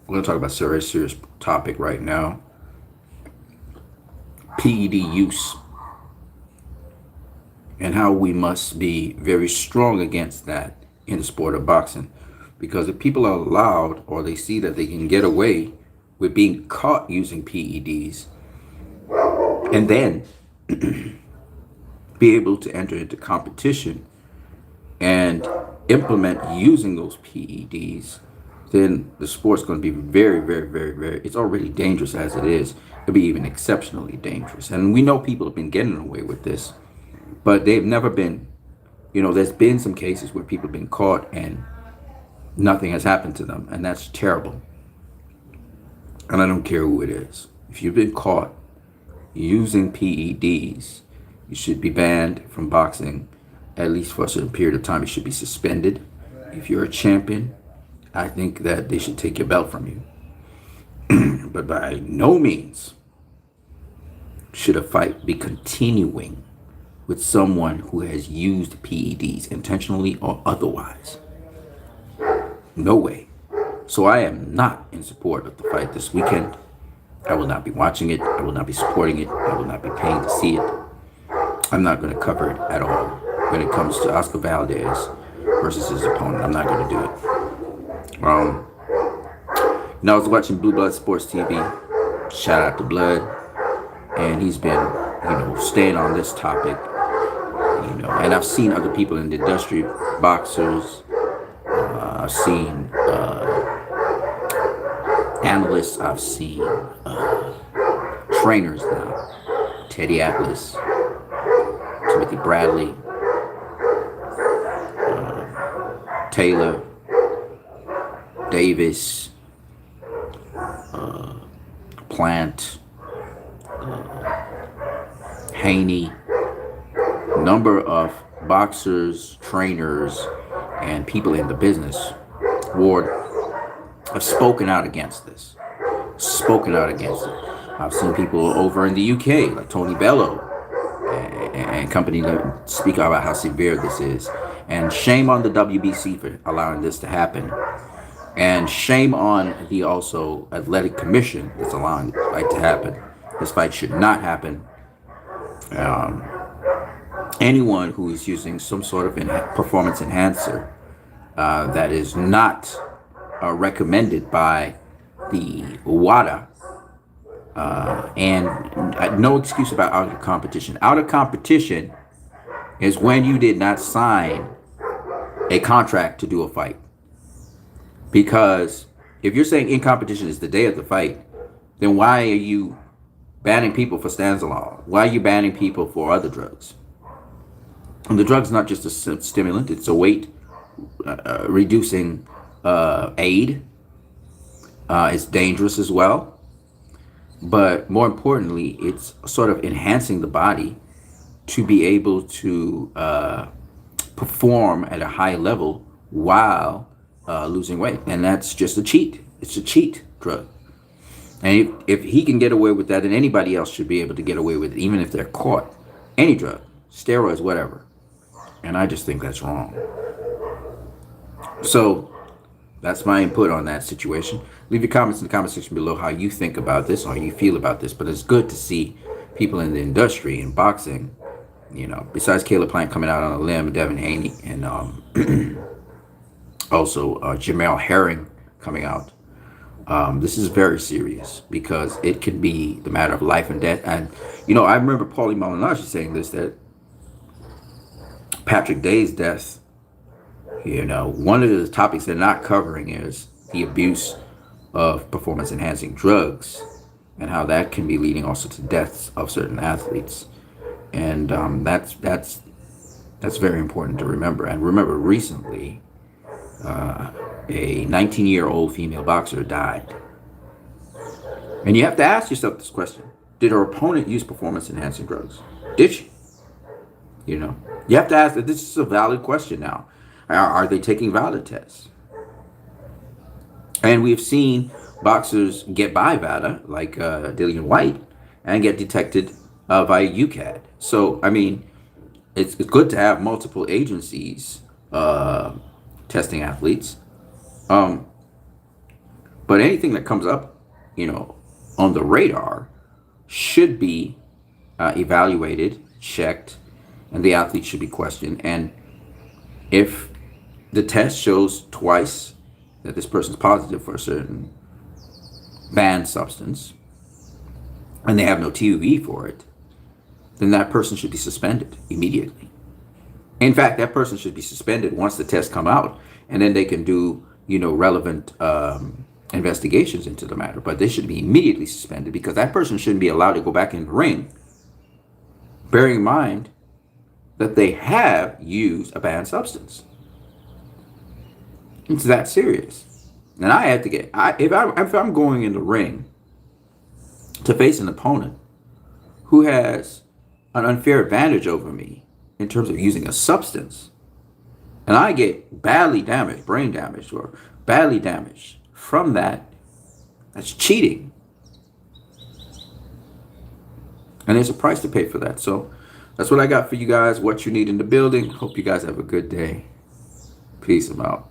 We're going to talk about a very serious topic right now. PED use and how we must be very strong against that in the sport of boxing. Because if people are allowed or they see that they can get away with being caught using PEDs and then be able to enter into competition and implement using those PEDs, then the sport's going to be very, very, very, very, it's already dangerous as it is. It'll be even exceptionally dangerous. And we know people have been getting away with this, but they've never been, there's been some cases where people have been caught and nothing has happened to them. And that's terrible. And I don't care who it is. If you've been caught using PEDs, you should be banned from boxing at least for a certain period of time. You should be suspended. If you're a champion, I think that they should take your belt from you. But by no means should a fight be continuing with someone who has used PEDs intentionally or otherwise. No way. So I am not in support of the fight this weekend. I will not be watching it. I will not be supporting it. I will not be paying to see it. I'm not going to cover it at all. When it comes to Oscar Valdez versus his opponent, I'm not going to do it. Now I was watching Blue Blood Sports TV. Shout out to Blood. And he's been, staying on this topic. And I've seen other people in the industry, boxers. I've seen analysts. I've seen trainers now. Teddy Atlas, Timothy Bradley, Taylor, Davis, Plant, Haney, number of boxers, trainers, and people in the business world have spoken out against this. Spoken out against it. I've seen people over in the UK, like Tony Bello and company, that speak about how severe this is. And shame on the WBC for allowing this to happen. And shame on the also athletic commission that's allowing this fight to happen. This fight should not happen. Anyone who is using some sort of performance enhancer that is not recommended by the WADA, and no excuse about out of competition. Out of competition is when you did not sign a contract to do a fight. Because if you're saying in competition is the day of the fight, then why are you banning people for stanzolol? Why are you banning people for other drugs? And the drug's not just a stimulant, it's a weight reducing aid. It's dangerous as well. But more importantly, it's sort of enhancing the body to be able to perform at a high level while losing weight. And that's just a cheat. It's a cheat drug. And if he can get away with that, then anybody else should be able to get away with it, even if they're caught. Any drug, steroids, whatever. And I just think that's wrong. So that's my input on that situation. Leave your comments in the comment section below how you think about this, or how you feel about this. But it's good to see people in the industry, in boxing, besides Caleb Plant coming out on a limb, Devin Haney, and also Jamel Herring coming out. This is very serious because it can be the matter of life and death. And, I remember Paulie Malignaggi saying this, that Patrick Day's death, one of the topics they're not covering is the abuse of performance enhancing drugs and how that can be leading also to deaths of certain athletes. And that's very important to remember. And remember, recently, a 19-year-old female boxer died. And you have to ask yourself this question. Did her opponent use performance enhancing drugs? Did she? You have to ask that. This is a valid question now. Are they taking valid tests? And we've seen boxers get by VADA, like Dillian White, and get detected via UCAD. So, it's good to have multiple agencies testing athletes. But anything that comes up, on the radar should be evaluated, checked, and the athlete should be questioned. And if the test shows twice that this person's positive for a certain banned substance and they have no TUV for it, then that person should be suspended immediately. In fact, that person should be suspended once the tests come out, and then they can do, relevant investigations into the matter. But they should be immediately suspended because that person shouldn't be allowed to go back in the ring, bearing in mind that they have used a banned substance. It's that serious. And I had to get, if I'm going in the ring to face an opponent who has an unfair advantage over me in terms of using a substance, and I get badly damaged, brain damaged, or badly damaged from that, that's cheating. And there's a price to pay for that. So that's what I got for you guys. What you need in the building. Hope you guys have a good day. Peace. I'm out.